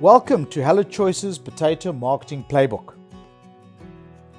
Welcome to HelloChoice's Potato Marketing Playbook.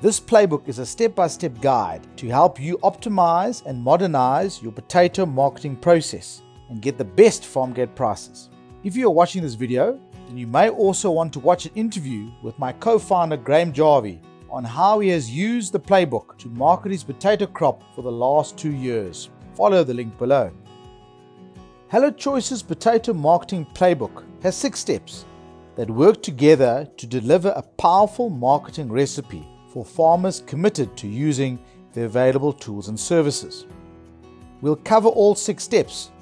This playbook is a step-by-step guide to help you optimize and modernize your potato marketing process and get the best farmgate prices. If you are watching this video, then you may also want to watch an interview with my co-founder Graham Jarvie on how he has used the playbook to market his potato crop for the last 2 years. Follow the link below. HelloChoice's Potato Marketing Playbook has 6 steps that work together to deliver a powerful marketing recipe for farmers committed to using the available tools and services. We'll cover all 6 steps,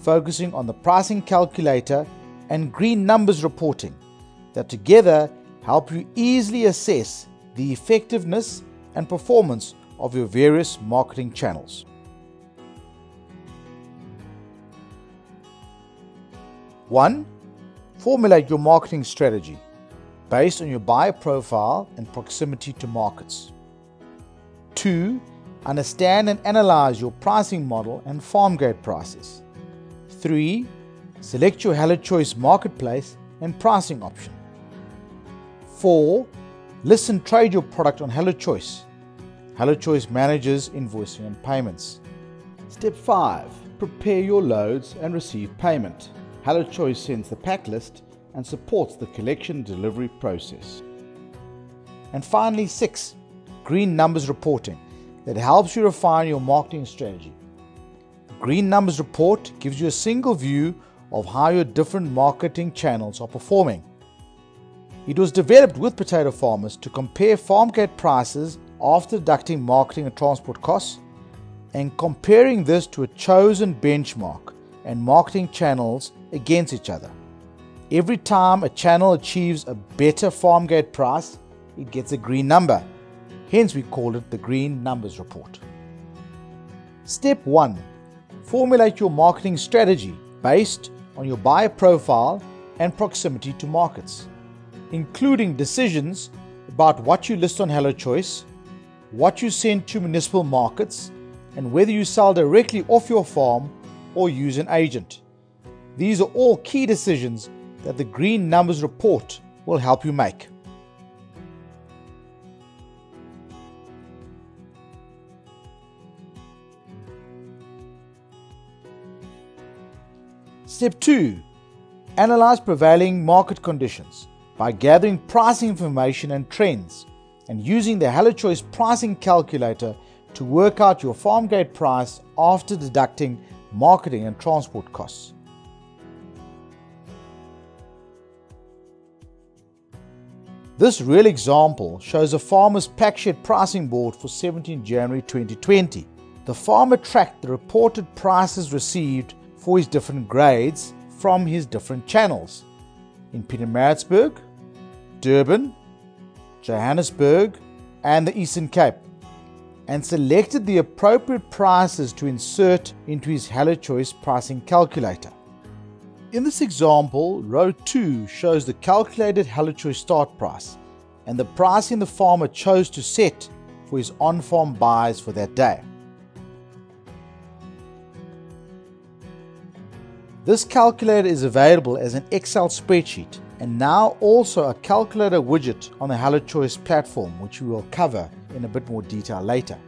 focusing on the pricing calculator and green numbers reporting that together help you easily assess the effectiveness and performance of your various marketing channels. One, formulate your marketing strategy based on your buyer profile and proximity to markets. 2. Understand and analyze your pricing model and farmgate prices. 3. Select your HelloChoice marketplace and pricing option. 4. List and trade your product on HelloChoice. HelloChoice manages invoicing and payments. Step 5. Prepare your loads and receive payment. HelloChoice sends the pack list and supports the collection and delivery process. And finally 6. Green numbers reporting that helps you refine your marketing strategy. The Green Numbers Report gives you a single view of how your different marketing channels are performing. It was developed with potato farmers to compare farmgate prices after deducting marketing and transport costs and comparing this to a chosen benchmark and marketing channels against each other. Every time a channel achieves a better farmgate price, it gets a green number. Hence we call it the Green Numbers Report. Step 1. Formulate your marketing strategy based on your buyer profile and proximity to markets, including decisions about what you list on HelloChoice, what you send to municipal markets, and whether you sell directly off your farm or use an agent. These are all key decisions that the Green Numbers Report will help you make. Step 2. Analyze prevailing market conditions by gathering pricing information and trends and using the HelloChoice pricing calculator to work out your farmgate price after deducting marketing and transport costs. This real example shows a farmer's packshed pricing board for 17 January 2020. The farmer tracked the reported prices received for his different grades from his different channels in Pietermaritzburg, Durban, Johannesburg, and the Eastern Cape, and selected the appropriate prices to insert into his HelloChoice pricing calculator. In this example, row 2 shows the calculated HelloChoice start price and the pricing the farmer chose to set for his on-farm buys for that day. This calculator is available as an Excel spreadsheet and now also a calculator widget on the HelloChoice platform, which we will cover in a bit more detail later.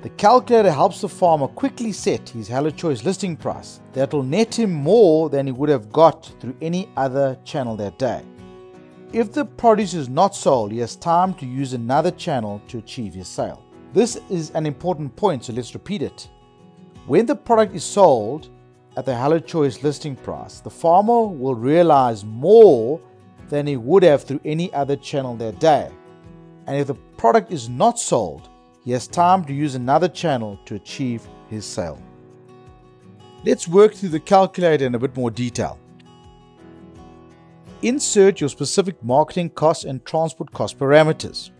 The calculator helps the farmer quickly set his HelloChoice listing price that will net him more than he would have got through any other channel that day. If the produce is not sold, he has time to use another channel to achieve his sale. This is an important point, so let's repeat it. When the product is sold at the HelloChoice listing price, the farmer will realize more than he would have through any other channel that day. And if the product is not sold, he has time to use another channel to achieve his sale. Let's work through the calculator in a bit more detail. Insert your specific marketing costs and transport cost parameters.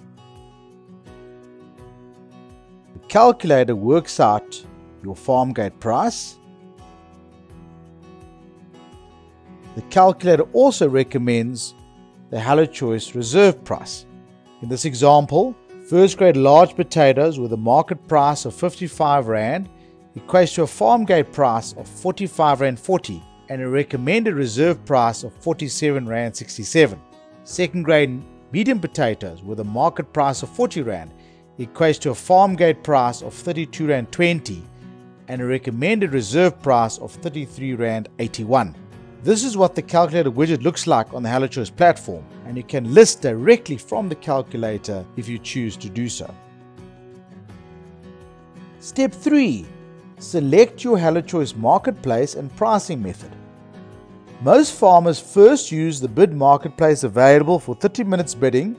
The calculator works out your farmgate price. The calculator also recommends the HelloChoice reserve price. In this example, first grade large potatoes with a market price of 55 Rand equates to a farmgate price of 45.40 Rand and a recommended reserve price of 47 Rand 67. Second grade medium potatoes with a market price of 40 Rand equates to a farmgate price of 32 Rand 20 and a recommended reserve price of 33 Rand 81. This is what the calculator widget looks like on the HelloChoice platform, and you can list directly from the calculator if you choose to do so. Step 3. Select your HelloChoice marketplace and pricing method. Most farmers first use the bid marketplace available for 30 minutes bidding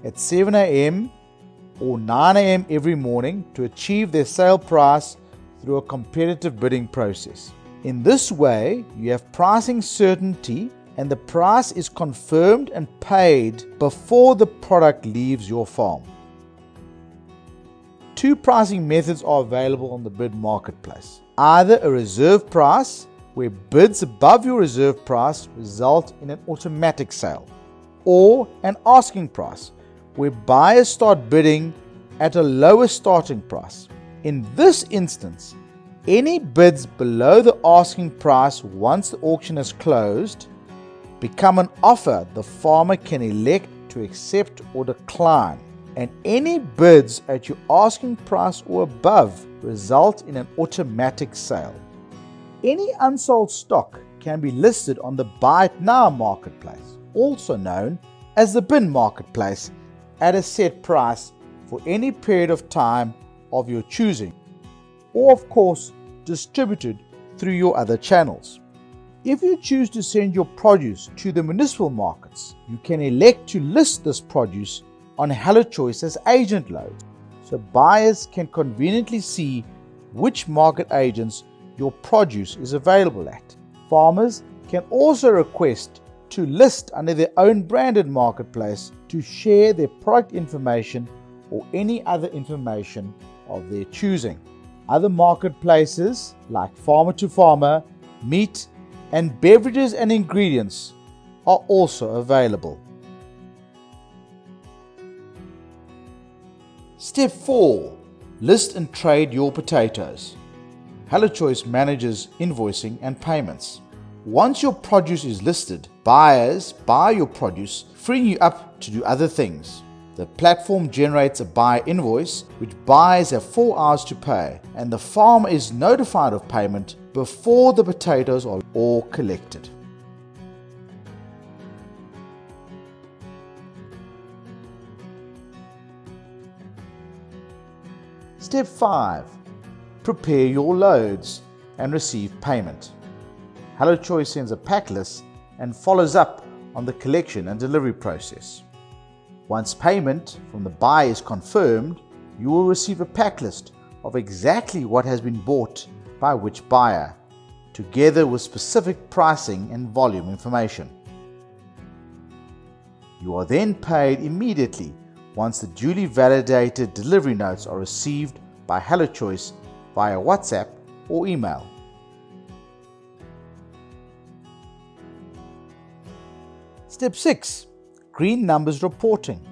at 7 AM or 9 AM every morning to achieve their sale price through a competitive bidding process. In this way, you have pricing certainty and the price is confirmed and paid before the product leaves your farm. Two pricing methods are available on the bid marketplace. Either a reserve price, where bids above your reserve price result in an automatic sale, or an asking price, where buyers start bidding at a lower starting price. In this instance, any bids below the asking price once the auction is closed become an offer the farmer can elect to accept or decline, and any bids at your asking price or above result in an automatic sale. Any unsold stock can be listed on the Buy It Now marketplace, also known as the bin marketplace, at a set price for any period of time of your choosing, or of course distributed through your other channels. If you choose to send your produce to the municipal markets, you can elect to list this produce on HelloChoice as agent loads, so buyers can conveniently see which market agents your produce is available at. Farmers can also request to list under their own branded marketplace to share their product information or any other information of their choosing. Other marketplaces like Farmer to Farmer, meat, and beverages and ingredients are also available. Step 4. List and trade your potatoes. HelloChoice manages invoicing and payments. Once your produce is listed, buyers buy your produce, freeing you up to do other things. The platform generates a buyer invoice, which buyers have 4 hours to pay, and the farmer is notified of payment before the potatoes are all collected. Step 5. Prepare your loads and receive payment. HelloChoice sends a pack list and follows up on the collection and delivery process. Once payment from the buyer is confirmed, you will receive a pack list of exactly what has been bought by which buyer, together with specific pricing and volume information. You are then paid immediately once the duly validated delivery notes are received by HelloChoice via WhatsApp or email. Step 6. Green Numbers Reporting.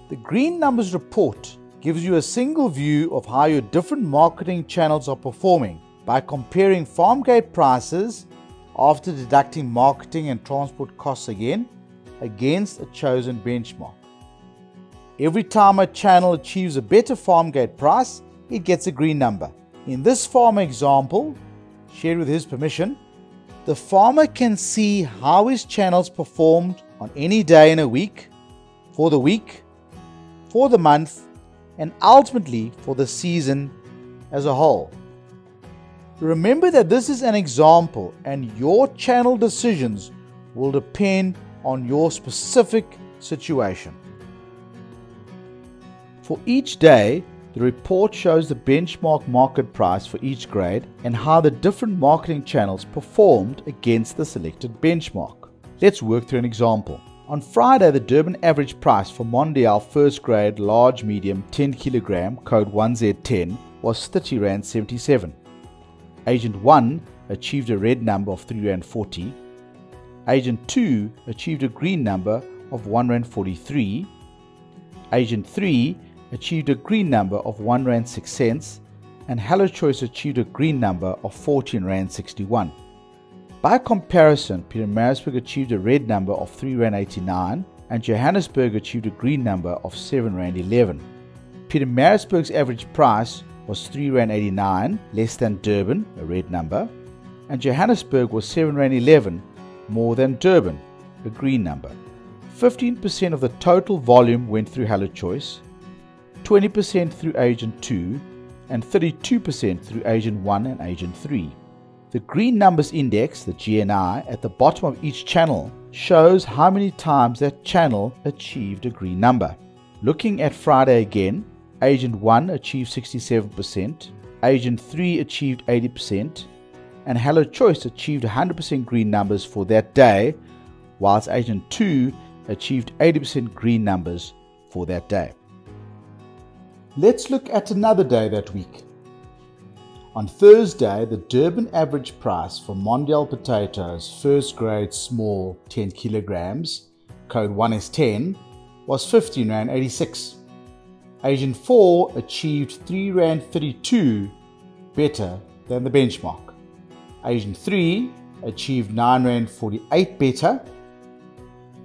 The Green Numbers Report gives you a single view of how your different marketing channels are performing by comparing farmgate prices after deducting marketing and transport costs again against a chosen benchmark. Every time a channel achieves a better farmgate price, it gets a green number. In this farmer example, shared with his permission, the farmer can see how his channels performed on any day in a week, for the month, and ultimately for the season as a whole. Remember that this is an example and your channel decisions will depend on your specific situation. For each day, the report shows the benchmark market price for each grade and how the different marketing channels performed against the selected benchmark. Let's work through an example. On Friday, the Durban average price for Mondial first grade large medium 10 kg code 1Z10 was 30 Rand 77. Agent 1 achieved a red number of 3 Rand 40. Agent 2 achieved a green number of 1 Rand 43. Agent 3 achieved a green number of 1 Rand 6 cents, and HelloChoice achieved a green number of 14 Rand 61. By comparison, Pietermaritzburg achieved a red number of R3.89 and Johannesburg achieved a green number of R7.11. Pietermaritzburg's average price was R3.89, less than Durban, a red number, and Johannesburg was R7.11, more than Durban, a green number. 15% of the total volume went through HelloChoice, 20% through Agent 2, and 32% through Agent 1 and Agent 3. The Green Numbers Index, the GNI, at the bottom of each channel shows how many times that channel achieved a green number. Looking at Friday again, Agent 1 achieved 67%, Agent 3 achieved 80%, and HelloChoice achieved 100% green numbers for that day, whilst Agent 2 achieved 80% green numbers for that day. Let's look at another day that week. On Thursday, the Durban average price for Mondial potatoes, first grade small 10 kilograms, code 1S10, was R15.86. Agent 4 achieved R3.32, better than the benchmark. Agent 3 achieved R9.48, better.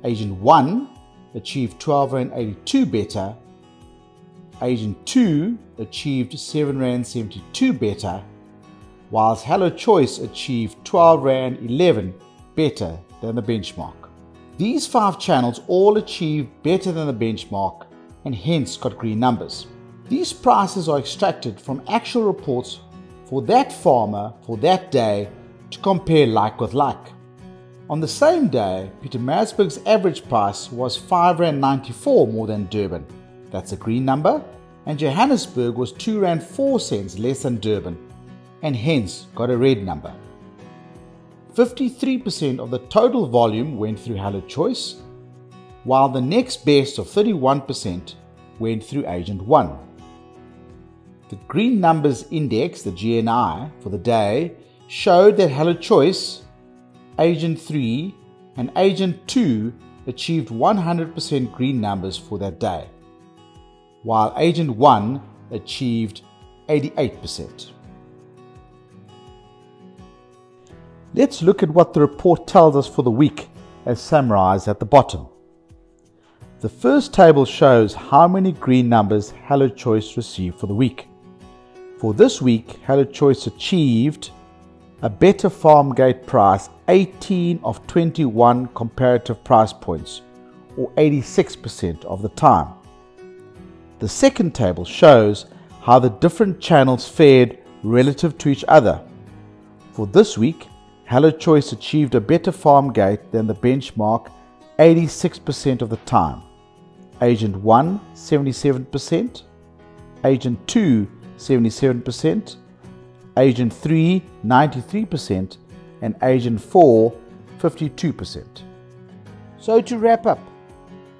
Agent 1 achieved R12.82, better. Agent 2 achieved R7.72, better, whilst HelloChoice achieved R12.11, better than the benchmark. These 5 channels all achieved better than the benchmark and hence got green numbers. These prices are extracted from actual reports for that farmer for that day to compare like with like. On the same day, Pietermaritzburg's average price was R5.94 more than Durban. That's a green number, and Johannesburg was R2.04 less than Durban, and hence got a red number. 53% of the total volume went through HelloChoice, while the next best of 31% went through Agent 1. The Green Numbers Index, the GNI, for the day showed that HelloChoice, Agent 3 and Agent 2 achieved 100% green numbers for that day, while Agent 1 achieved 88%. Let's look at what the report tells us for the week as summarized at the bottom. The first table shows how many green numbers HelloChoice received for the week. For this week, HelloChoice achieved a better farmgate price 18 of 21 comparative price points, or 86% of the time. The second table shows how the different channels fared relative to each other. For this week, HelloChoice achieved a better farmgate than the benchmark 86% of the time. Agent 1, 77%, Agent 2, 77%, Agent 3, 93%, and Agent 4, 52%. So to wrap up,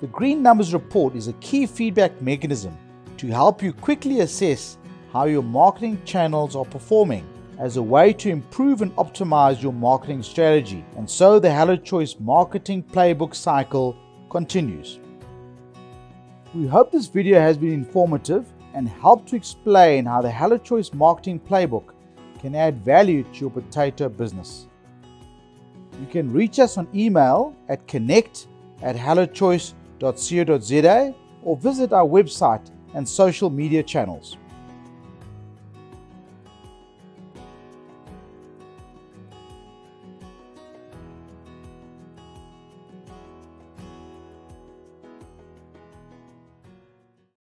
the Green Numbers Report is a key feedback mechanism to help you quickly assess how your marketing channels are performing as a way to improve and optimize your marketing strategy. And so the HelloChoice marketing playbook cycle continues. We hope this video has been informative and helped to explain how the HelloChoice marketing playbook can add value to your potato business. You can reach us on email at connect@hellochoice.co.za or visit our website and social media channels.